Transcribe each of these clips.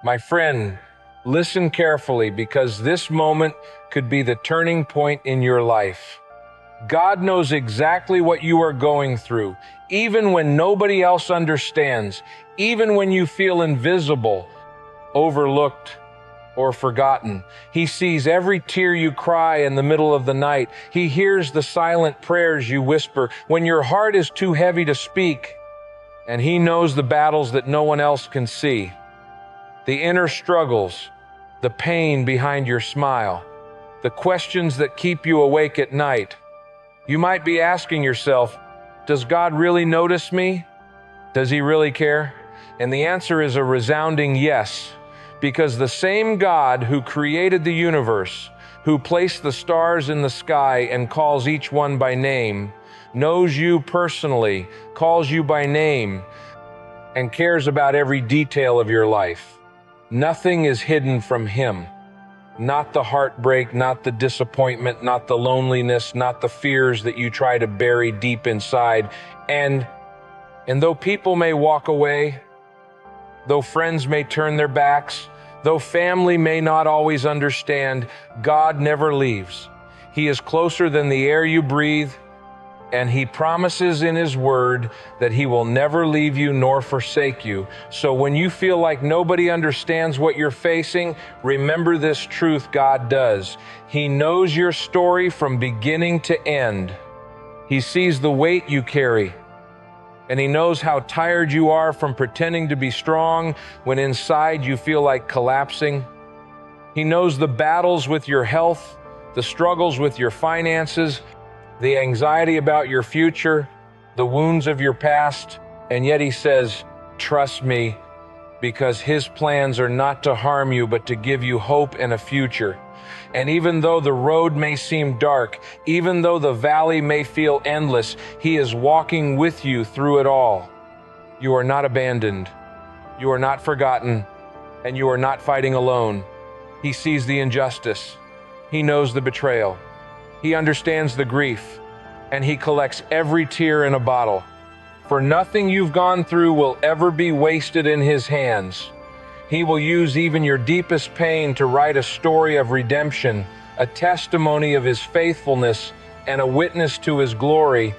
My friend, listen carefully because this moment could be the turning point in your life. God knows exactly what you are going through, even when nobody else understands, even when you feel invisible, overlooked, or forgotten. He sees every tear you cry in the middle of the night. He hears the silent prayers you whisper when your heart is too heavy to speak. And He knows the battles that no one else can see, the inner struggles, the pain behind your smile, the questions that keep you awake at night. You might be asking yourself, does God really notice me? Does He really care? And the answer is a resounding yes, because the same God who created the universe, who placed the stars in the sky and calls each one by name, knows you personally, calls you by name, and cares about every detail of your life. Nothing is hidden from Him. Not the heartbreak, not the disappointment, not the loneliness, not the fears that you try to bury deep inside. And though people may walk away, though friends may turn their backs, though family may not always understand, God never leaves. He is closer than the air you breathe, and He promises in His word that He will never leave you nor forsake you. So when you feel like nobody understands what you're facing, remember this truth: God does. He knows your story from beginning to end. He sees the weight you carry, and He knows how tired you are from pretending to be strong when inside you feel like collapsing. He knows the battles with your health, the struggles with your finances, the anxiety about your future, the wounds of your past, and yet He says, trust me, because His plans are not to harm you, but to give you hope and a future. And even though the road may seem dark, even though the valley may feel endless, He is walking with you through it all. You are not abandoned, you are not forgotten, and you are not fighting alone. He sees the injustice, He knows the betrayal, He understands the grief, and He collects every tear in a bottle. For nothing you've gone through will ever be wasted in His hands. He will use even your deepest pain to write a story of redemption, a testimony of His faithfulness, and a witness to His glory.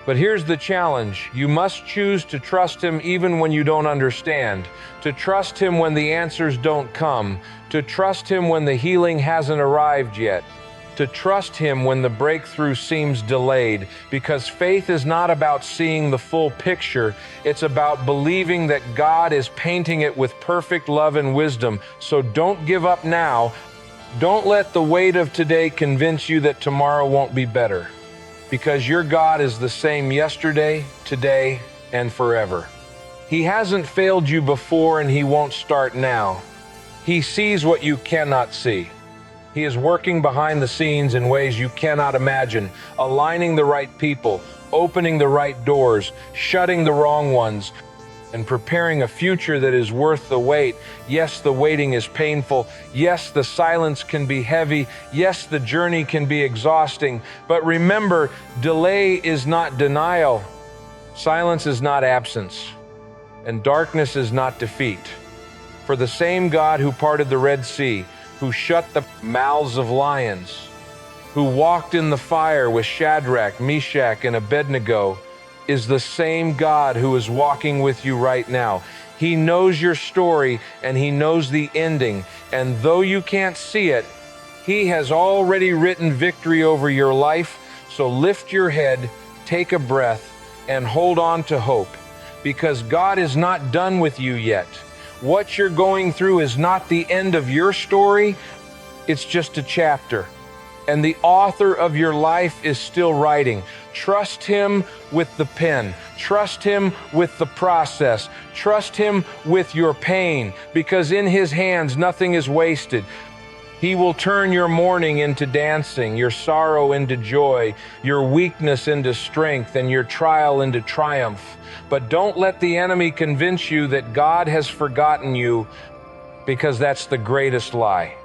But here's the challenge. You must choose to trust Him even when you don't understand, to trust Him when the answers don't come, to trust Him when the healing hasn't arrived yet, to trust Him when the breakthrough seems delayed, because faith is not about seeing the full picture. It's about believing that God is painting it with perfect love and wisdom. So don't give up now. Don't let the weight of today convince you that tomorrow won't be better, because your God is the same yesterday, today, and forever. He hasn't failed you before, and He won't start now. He sees what you cannot see. He is working behind the scenes in ways you cannot imagine, aligning the right people, opening the right doors, shutting the wrong ones, and preparing a future that is worth the wait. Yes, the waiting is painful. Yes, the silence can be heavy. Yes, the journey can be exhausting. But remember, delay is not denial. Silence is not absence. And darkness is not defeat. For the same God who parted the Red Sea, who shut the mouths of lions, who walked in the fire with Shadrach, Meshach, and Abednego, is the same God who is walking with you right now. He knows your story and He knows the ending. And though you can't see it, He has already written victory over your life. So lift your head, take a breath, and hold on to hope, because God is not done with you yet. What you're going through is not the end of your story, it's just a chapter. And the author of your life is still writing. Trust Him with the pen. Trust Him with the process. Trust Him with your pain, because in His hands nothing is wasted. He will turn your mourning into dancing, your sorrow into joy, your weakness into strength, and your trial into triumph. But don't let the enemy convince you that God has forgotten you, because that's the greatest lie.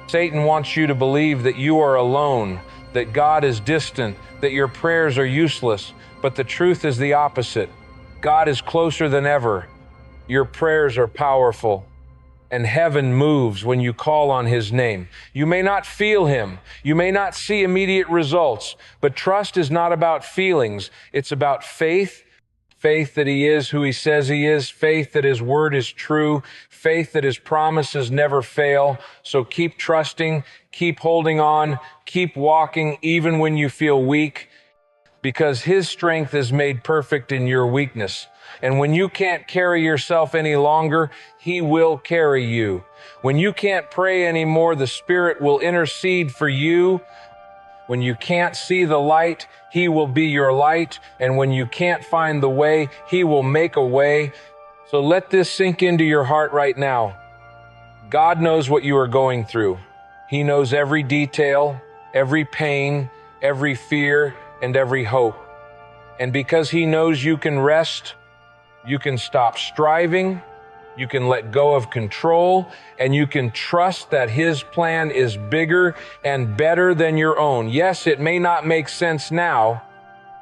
Satan wants you to believe that you are alone, that God is distant, that your prayers are useless. But the truth is the opposite. God is closer than ever. Your prayers are powerful. and heaven moves when you call on his name. You may not feel him. You may not see immediate results, but trust is not about feelings. It's about faith. Faith that he is who he says he is. Faith that his word is true. Faith that his promises never fail. So keep trusting, keep holding on, keep walking even when you feel weak, because his strength is made perfect in your weakness. And when you can't carry yourself any longer, he will carry you. When you can't pray anymore, the Spirit will intercede for you. When you can't see the light, he will be your light. And when you can't find the way, he will make a way. So let this sink into your heart right now. God knows what you are going through. He knows every detail, every pain, every fear, and every hope. And because he knows you can rest, you can stop striving, you can let go of control, and you can trust that his plan is bigger and better than your own. Yes, it may not make sense now,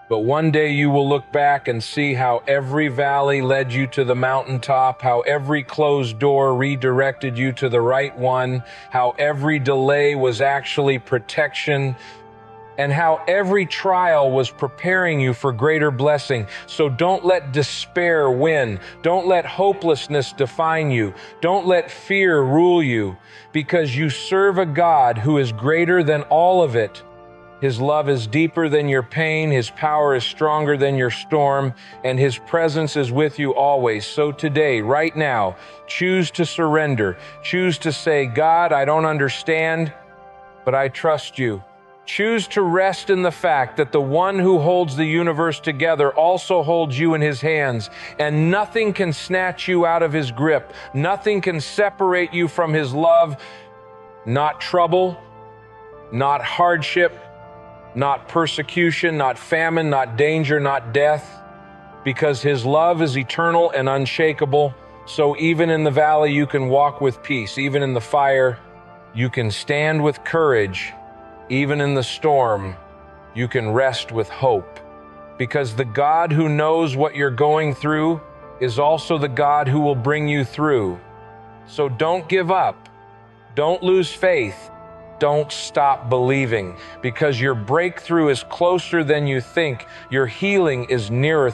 but one day you will look back and see how every valley led you to the mountaintop, how every closed door redirected you to the right one, how every delay was actually protection, and how every trial was preparing you for greater blessing. So don't let despair win. Don't let hopelessness define you. Don't let fear rule you, because you serve a God who is greater than all of it. His love is deeper than your pain. His power is stronger than your storm, and his presence is with you always. So today, right now, choose to surrender. Choose to say, God, I don't understand, but I trust you. Choose to rest in the fact that the one who holds the universe together also holds you in his hands, and nothing can snatch you out of his grip. Nothing can separate you from his love. Not trouble, not hardship, not persecution, not famine, not danger, not death, because his love is eternal and unshakable. So even in the valley, you can walk with peace. Even in the fire, you can stand with courage. Even in the storm, you can rest with hope, because the God who knows what you're going through is also the God who will bring you through. So don't give up. Don't lose faith. Don't stop believing, because your breakthrough is closer than you think. Your healing is nearer,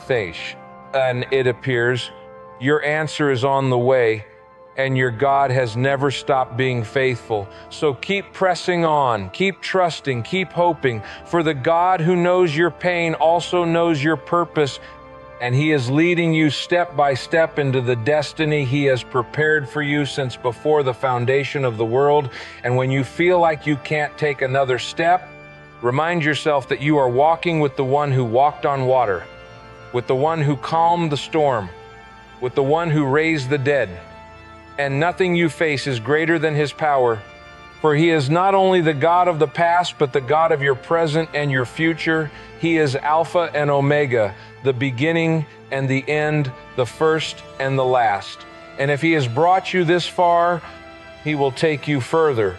and it appears your answer is on the way. And your God has never stopped being faithful. So keep pressing on, keep trusting, keep hoping, for the God who knows your pain also knows your purpose, and he is leading you step by step into the destiny he has prepared for you since before the foundation of the world. And when you feel like you can't take another step, remind yourself that you are walking with the one who walked on water, with the one who calmed the storm, with the one who raised the dead. And nothing you face is greater than his power, for he is not only the God of the past, but the God of your present and your future. He is Alpha and Omega, the beginning and the end, the first and the last. And if he has brought you this far, he will take you further.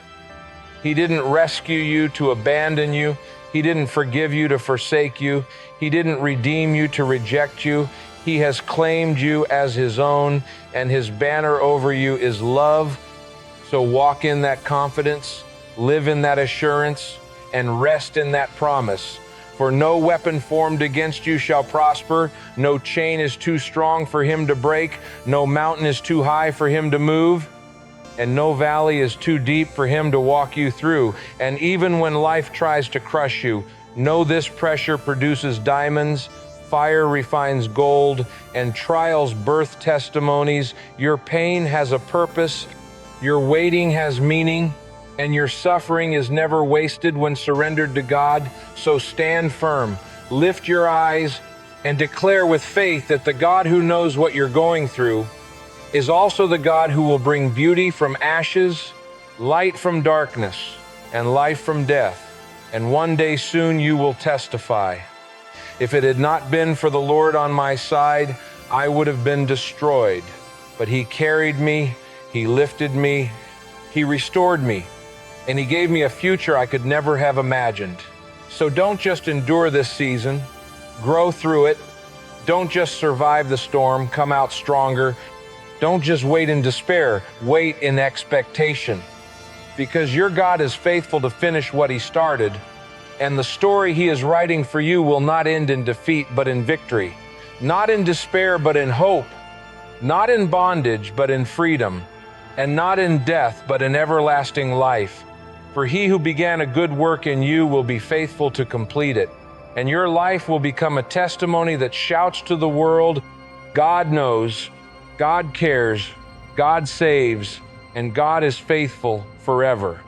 He didn't rescue you to abandon you. He didn't forgive you to forsake you. He didn't redeem you to reject you. He has claimed you as his own, and his banner over you is love. So walk in that confidence, live in that assurance, and rest in that promise. For no weapon formed against you shall prosper. No chain is too strong for him to break. No mountain is too high for him to move. And no valley is too deep for him to walk you through. And even when life tries to crush you, know this: pressure produces diamonds. Fire refines gold, and trials birth testimonies. Your pain has a purpose, your waiting has meaning, and your suffering is never wasted when surrendered to God. So stand firm, lift your eyes, and declare with faith that the God who knows what you're going through is also the God who will bring beauty from ashes, light from darkness, and life from death. And one day soon you will testify. If it had not been for the Lord on my side, I would have been destroyed. But he carried me, he lifted me, he restored me, and he gave me a future I could never have imagined. So don't just endure this season, grow through it. Don't just survive the storm, come out stronger. Don't just wait in despair, wait in expectation. Because your God is faithful to finish what He started, and the story He is writing for you will not end in defeat but in victory. Not in despair but in hope. Not in bondage but in freedom. And not in death but in everlasting life. For He who began a good work in you will be faithful to complete it. And your life will become a testimony that shouts to the world, God knows, God cares, God saves, and God is faithful forever.